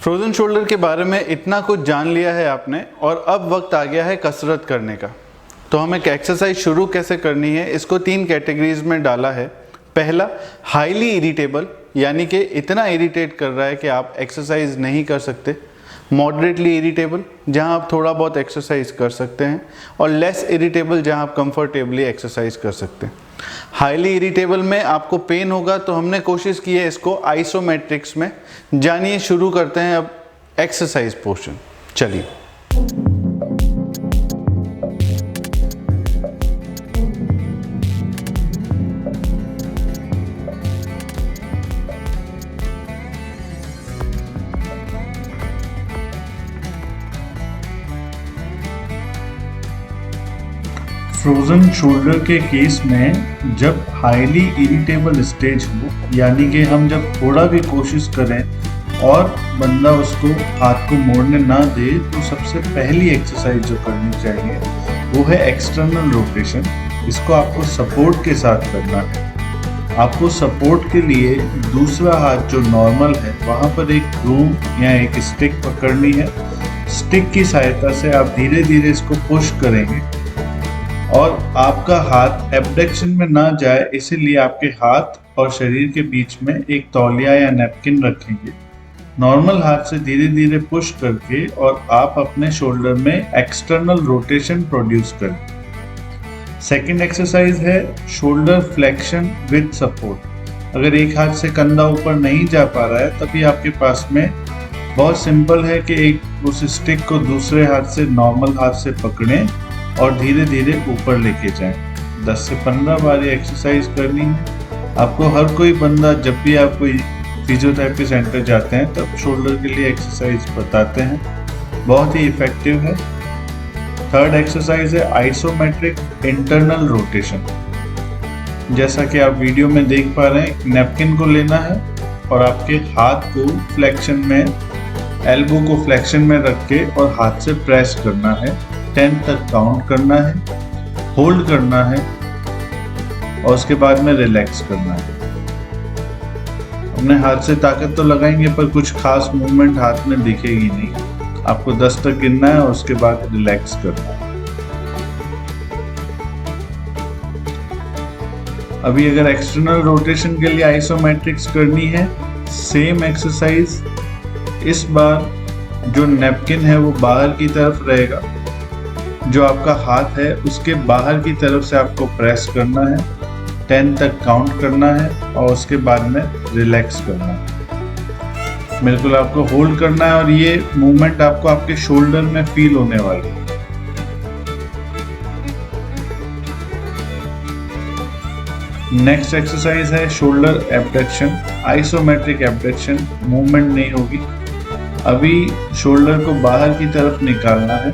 Frozen shoulder के बारे में इतना कुछ जान लिया है आपने और अब वक्त आ गया है कसरत करने का। तो हमें एक्सरसाइज शुरू कैसे करनी है इसको 3 कैटेगरीज में डाला है। पहला, हाईली इरिटेबल, यानी कि इतना इरिटेट कर रहा है कि आप एक्सरसाइज नहीं कर सकते। मॉडरेटली इरिटेबल, जहां आप थोड़ा बहुत एक्सरसाइज कर सकते हैं। और लेस इरिटेबल, जहां आप कंफर्टेबली एक्सरसाइज कर सकते हैं। हाईली इरिटेबल में आपको पेन होगा, तो हमने कोशिश की है इसको आइसोमेट्रिक्स में। जानिए, शुरू करते हैं अब एक्सरसाइज पोर्शन। चलिए। फ्रोज़न शोल्डर के केस में जब हाईली इरिटेबल स्टेज हो, यानी कि हम जब थोड़ा भी कोशिश करें और बंदा उसको हाथ को मोड़ने ना दे, तो सबसे पहली एक्सरसाइज जो करनी चाहिए वो है एक्सटर्नल रोटेशन। इसको आपको सपोर्ट के साथ करना है। आपको सपोर्ट के लिए दूसरा हाथ जो नॉर्मल है वहाँ पर एक ब्रूम या एक स्टिक पकड़नी है। स्टिक की सहायता से आप धीरे धीरे इसको पुश करेंगे और आपका हाथ एब्डक्शन में ना जाए, इसीलिए आपके हाथ और शरीर के बीच में एक तौलिया या नैपकिन रखेंगे। नॉर्मल हाथ से धीरे धीरे पुश करके और आप अपने शोल्डर में एक्सटर्नल रोटेशन प्रोड्यूस करें। सेकंड एक्सरसाइज है शोल्डर फ्लेक्शन विद सपोर्ट। अगर एक हाथ से कंधा ऊपर नहीं जा पा रहा है, तभी आपके पास में बहुत सिंपल है कि एक उस स्टिक को दूसरे हाथ से नॉर्मल हाथ से पकड़ें और धीरे धीरे ऊपर लेके जाएं। 10 से 15 बार ये एक्सरसाइज करनी है। आपको हर कोई बंदा, जब भी आप कोई फिजियोथेरेपी सेंटर जाते हैं, तब शोल्डर के लिए एक्सरसाइज बताते हैं। बहुत ही इफेक्टिव है। थर्ड एक्सरसाइज है आइसोमेट्रिक इंटरनल रोटेशन। जैसा कि आप वीडियो में देख पा रहे हैं, नैपकिन को लेना है और आपके हाथ को फ्लेक्शन में, एल्बो को फ्लेक्शन में रख के और हाथ से प्रेस करना है। 10 तक काउंट करना है, होल्ड करना है और उसके बाद में रिलैक्स करना है। अपने हाथ से ताकत तो लगाएंगे पर कुछ खास मूवमेंट हाथ में दिखेगी नहीं। आपको 10 तक गिनना है और उसके बाद रिलैक्स करना है। अभी अगर एक्सटर्नल रोटेशन के लिए आइसोमेट्रिक्स करनी है, सेम एक्सरसाइज। इस बार जो नैपकिन है वो बाहर की तरफ रहेगा, जो आपका हाथ है उसके बाहर की तरफ से आपको प्रेस करना है। 10 तक काउंट करना है और उसके बाद में रिलैक्स करना है। बिल्कुल आपको होल्ड करना है और ये मूवमेंट आपको आपके शोल्डर में फील होने वाली है। नेक्स्ट एक्सरसाइज है shoulder abduction. Isometric abduction movement नहीं होगी। अभी शोल्डर को बाहर की तरफ निकालना है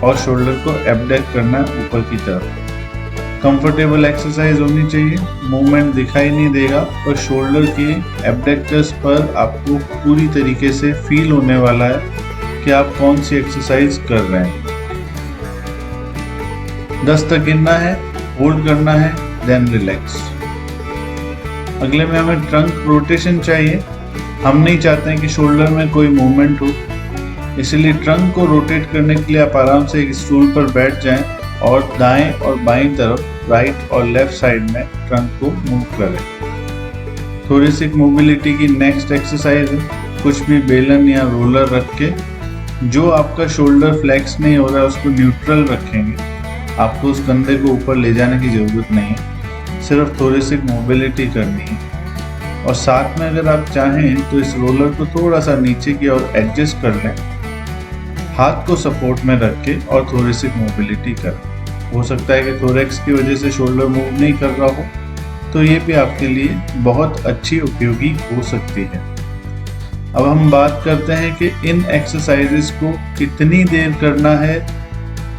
और शोल्डर को एब्डक्ट करना है ऊपर की तरफ। कंफर्टेबल एक्सरसाइज होनी चाहिए, मूवमेंट दिखाई नहीं देगा और शोल्डर के एब्डक्टर्स पर आपको पूरी तरीके से फील होने वाला है कि आप कौन सी एक्सरसाइज कर रहे हैं। 10 तक गिनना है, होल्ड करना है, देन रिलैक्स। अगले में हमें ट्रंक रोटेशन चाहिए। हम नहीं चाहते हैं कि शोल्डर में कोई मूवमेंट हो, इसलिए ट्रंक को रोटेट करने के लिए आप आराम से एक स्टूल पर बैठ जाएं और दाएं और बाईं तरफ, राइट और लेफ्ट साइड में ट्रंक को मूव करें। थोरेसिक मोबिलिटी की नेक्स्ट एक्सरसाइज है कुछ भी बेलन या रोलर रख के, जो आपका शोल्डर फ्लेक्स नहीं हो रहा है उसको न्यूट्रल रखेंगे। आपको उस कंधे को ऊपर ले जाने की जरूरत नहीं है, सिर्फ थोरेसिक मोबिलिटी करनी है। और साथ में अगर आप चाहें तो इस रोलर को थोड़ा सा नीचे की ओर एडजस्ट कर लें, हाथ को सपोर्ट में रख के, और थोरेसिक मोबिलिटी करें। हो सकता है कि थोरेक्स की वजह से शोल्डर मूव नहीं कर रहा हो, तो ये भी आपके लिए बहुत अच्छी उपयोगी हो सकती है। अब हम बात करते हैं कि इन एक्सरसाइजेस को कितनी देर करना है,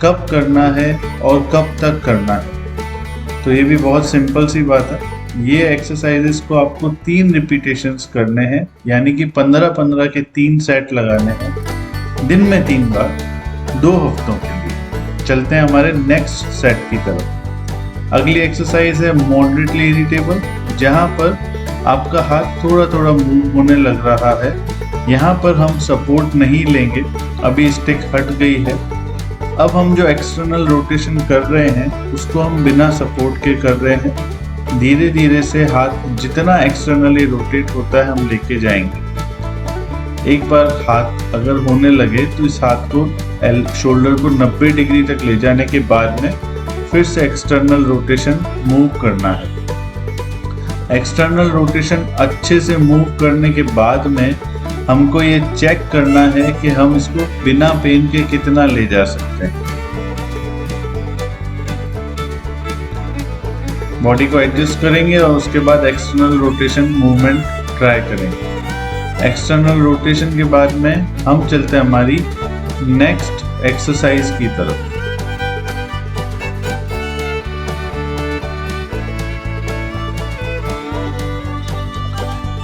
कब करना है और कब तक करना है। तो ये भी बहुत सिंपल सी बात है। ये एक्सरसाइजेस को आपको 3 रिपीटेशंस करने हैं, यानी कि 15-15 के 3 सेट लगाने हैं, दिन में 3 बार, 2 हफ्तों के लिए। चलते हैं हमारे नेक्स्ट सेट की तरफ। अगली एक्सरसाइज है मॉडरेटली इरिटेबल, जहां पर आपका हाथ थोड़ा थोड़ा मूव होने लग रहा है यहाँ पर हम सपोर्ट नहीं लेंगे, अभी स्टिक हट गई है। अब हम जो एक्सटर्नल रोटेशन कर रहे हैं उसको हम बिना सपोर्ट के कर रहे हैं। धीरे धीरे से हाथ जितना एक्सटर्नली रोटेट होता है हम लेके जाएंगे। एक बार हाथ अगर होने लगे तो इस हाथ को शोल्डर को 90 डिग्री तक ले जाने के बाद में फिर से एक्सटर्नल रोटेशन मूव करना है। एक्सटर्नल रोटेशन अच्छे से मूव करने के बाद में हमको ये चेक करना है कि हम इसको बिना पेन के कितना ले जा सकते हैं। बॉडी को एडजस्ट करेंगे और उसके बाद एक्सटर्नल रोटेशन मूवमेंट ट्राई करेंगे। एक्सटर्नल रोटेशन के बाद में हम चलते हैं हमारी नेक्स्ट एक्सरसाइज की तरफ।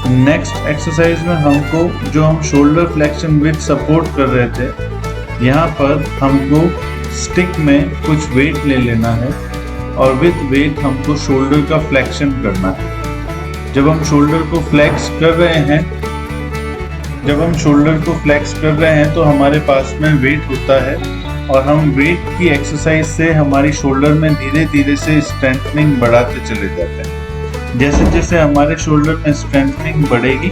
नेक्स्ट एक्सरसाइज में हमको जो हम शोल्डर फ्लेक्शन विद सपोर्ट कर रहे थे, यहाँ पर हमको स्टिक में कुछ वेट ले लेना है और विद वेट हमको शोल्डर का फ्लेक्शन करना है। जब हम शोल्डर को फ्लेक्स कर रहे हैं तो हमारे पास में वेट होता है और हम वेट की एक्सरसाइज से हमारी शोल्डर में धीरे धीरे से स्ट्रेंथनिंग बढ़ाते चले जाते हैं। जैसे जैसे हमारे शोल्डर में स्ट्रेंथनिंग बढ़ेगी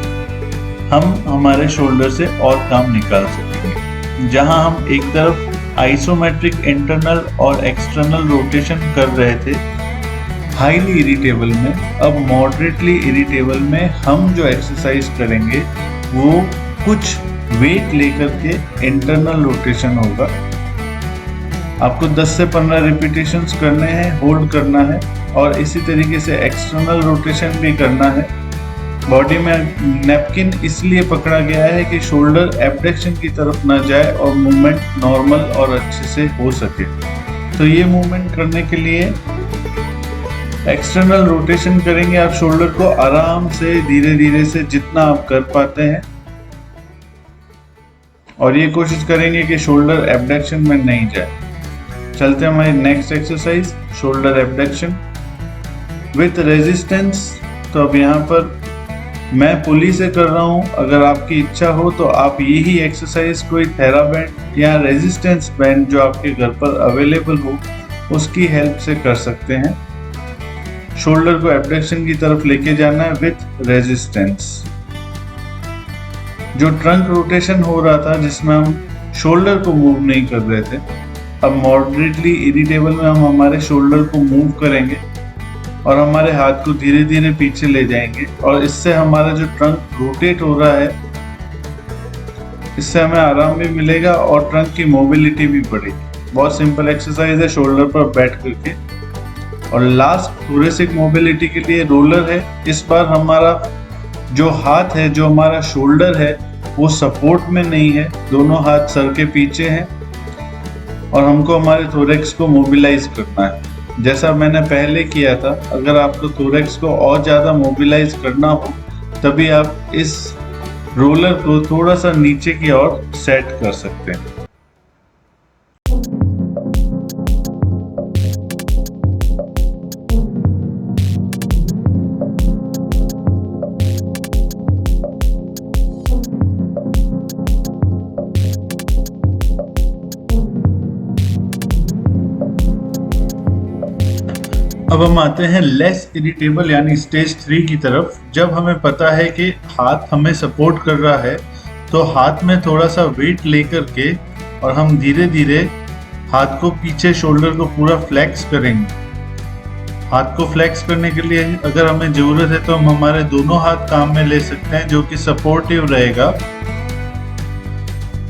हम हमारे शोल्डर से और काम निकाल सकेंगे। जहां हम एक तरफ आइसोमेट्रिक इंटरनल और एक्सटर्नल रोटेशन कर रहे थे हाईली इरिटेबल में, अब मॉडरेटली इरिटेबल में हम जो एक्सरसाइज करेंगे वो कुछ वेट लेकर के इंटरनल रोटेशन होगा। आपको 10 से 15 रिपीटेशंस करने हैं, होल्ड करना है और इसी तरीके से एक्सटर्नल रोटेशन भी करना है। बॉडी में नैपकिन इसलिए पकड़ा गया है कि शोल्डर एब्डक्शन की तरफ ना जाए और मूवमेंट नॉर्मल और अच्छे से हो सके। तो ये मूवमेंट करने के लिए एक्सटर्नल रोटेशन करेंगे आप शोल्डर को आराम से धीरे धीरे से जितना आप कर पाते हैं और ये कोशिश करेंगे कि शोल्डर एब्डक्शन में नहीं जाए। चलते हैं हमारी next exercise, shoulder abduction with resistance. तो अब यहाँ पर मैं पुली से कर रहा हूँ, अगर आपकी इच्छा हो तो आप यही एक्सरसाइज कोई थेराबैंड या रेजिस्टेंस बैंड जो आपके घर पर अवेलेबल हो उसकी हेल्प से कर सकते हैं। शोल्डर को एब्डक्शन की तरफ लेके जाना है विथ रेजिस्टेंस। जो ट्रंक रोटेशन हो रहा था जिसमें हम शोल्डर को मूव नहीं कर रहे थे, अब मॉडरेटली इरिटेबल में हम हमारे शोल्डर को मूव करेंगे और हमारे हाथ को धीरे धीरे पीछे ले जाएंगे और इससे हमारा जो ट्रंक रोटेट हो रहा है इससे हमें आराम भी मिलेगा और ट्रंक की मोबिलिटी भी बढ़ेगी। बहुत सिंपल एक्सरसाइज है शोल्डर पर बैठ करके। और लास्ट थोरेसिक मोबिलिटी के लिए रोलर है। इस बार हमारा जो हाथ है, जो हमारा शोल्डर है वो सपोर्ट में नहीं है, दोनों हाथ सर के पीछे हैं और हमको हमारे थोरेक्स को मोबिलाइज करना है जैसा मैंने पहले किया था। अगर आपको थोरेक्स को और ज़्यादा मोबिलाइज करना हो तभी आप इस रोलर को थोड़ा सा नीचे की ओर सेट कर सकते हैं। अब हम आते हैं लेस इरिटेबल यानी स्टेज 3 की तरफ। जब हमें पता है कि हाथ हमें सपोर्ट कर रहा है तो हाथ में थोड़ा सा वेट लेकर के और हम धीरे धीरे हाथ को पीछे शोल्डर को पूरा फ्लेक्स करेंगे। हाथ को फ्लेक्स करने के लिए अगर हमें ज़रूरत है तो हम हमारे दोनों हाथ काम में ले सकते हैं जो कि सपोर्टिव रहेगा,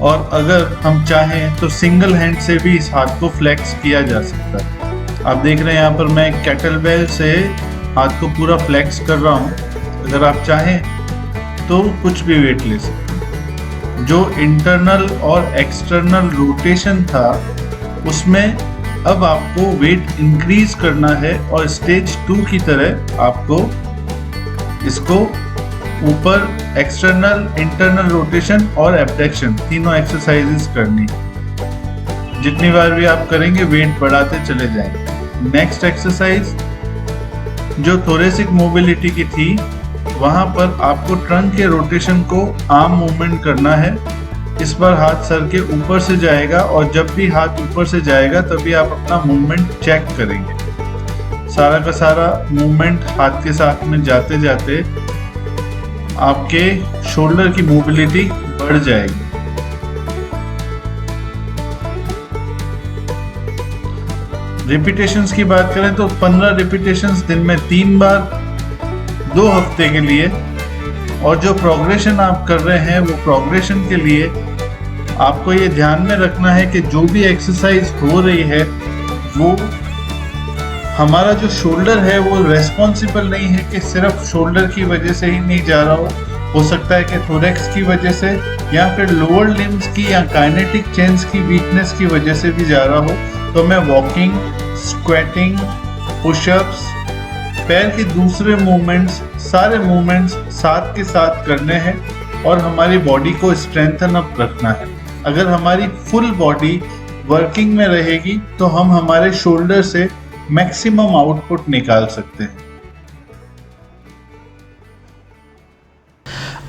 और अगर हम चाहें तो सिंगल हैंड से भी इस हाथ को फ्लेक्स किया जा सकता है। आप देख रहे हैं यहाँ पर मैं कैटल बेल से हाथ को पूरा फ्लेक्स कर रहा हूँ। अगर आप चाहें तो कुछ भी वेट ले सकते हैं। जो इंटरनल और एक्सटर्नल रोटेशन था उसमें अब आपको वेट इंक्रीज करना है और स्टेज 2 की तरह आपको इसको ऊपर एक्सटर्नल, इंटरनल रोटेशन और एब्डक्शन तीनों एक्सरसाइजेस करनी। जितनी बार भी आप करेंगे वेट बढ़ाते चले जाएंगे। नेक्स्ट एक्सरसाइज जो थोरेसिक मोबिलिटी की थी वहाँ पर आपको ट्रंक के रोटेशन को आर्म मूवमेंट करना है। इस बार हाथ सर के ऊपर से जाएगा और जब भी हाथ ऊपर से जाएगा तभी आप अपना मूवमेंट चेक करेंगे। सारा का सारा मूवमेंट हाथ के साथ में जाते जाते आपके शोल्डर की मोबिलिटी बढ़ जाएगी। रिपीटेशंस की बात करें तो 15 रिपीटेशंस दिन में 3 बार 2 हफ्ते के लिए। और जो प्रोग्रेशन आप कर रहे हैं वो प्रोग्रेशन के लिए आपको ये ध्यान में रखना है कि जो भी एक्सरसाइज हो रही है वो हमारा जो शोल्डर है वो रेस्पॉन्सिबल नहीं है कि सिर्फ शोल्डर की वजह से ही नहीं जा रहा हो सकता है कि थोरेक्स की वजह से या फिर लोअर लिम्स की या काइनेटिक चेन्स की वीकनेस की वजह से भी जा रहा हो। तो मैं वॉकिंग, स्क्वेटिंग, पुशअप्स, पैर के दूसरे मूवमेंट्स, सारे मूवमेंट्स साथ के साथ करने हैं और हमारी बॉडी को स्ट्रेंथन अप रखना है। अगर हमारी फुल बॉडी वर्किंग में रहेगी तो हम हमारे शोल्डर से मैक्सिमम आउटपुट निकाल सकते हैं।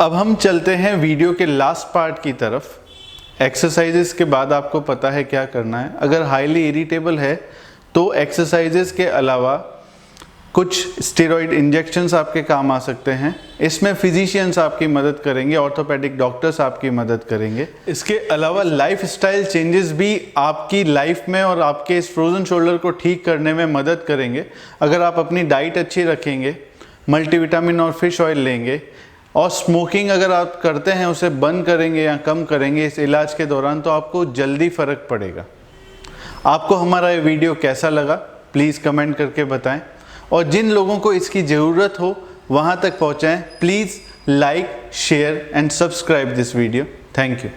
अब हम चलते हैं वीडियो के लास्ट पार्ट की तरफ। एक्सरसाइजेस के बाद आपको पता है क्या करना है। अगर हाईली इरिटेबल है तो एक्सरसाइजेस के अलावा कुछ स्टेरॉइड इंजेक्शंस आपके काम आ सकते हैं। इसमें फिजिशियंस आपकी मदद करेंगे, ऑर्थोपेडिक डॉक्टर्स आपकी मदद करेंगे। इसके अलावा लाइफस्टाइल चेंजेस भी आपकी लाइफ में और आपके इस फ्रोजन शोल्डर को ठीक करने में मदद करेंगे। अगर आप अपनी डाइट अच्छी रखेंगे, मल्टीविटामिन और फिश ऑयल लेंगे और स्मोकिंग अगर आप करते हैं उसे बंद करेंगे या कम करेंगे इस इलाज के दौरान, तो आपको जल्दी फ़र्क पड़ेगा। आपको हमारा ये वीडियो कैसा लगा प्लीज़ कमेंट करके बताएं और जिन लोगों को इसकी ज़रूरत हो वहाँ तक पहुँचाएं। Please like, share and subscribe this video. Thank you.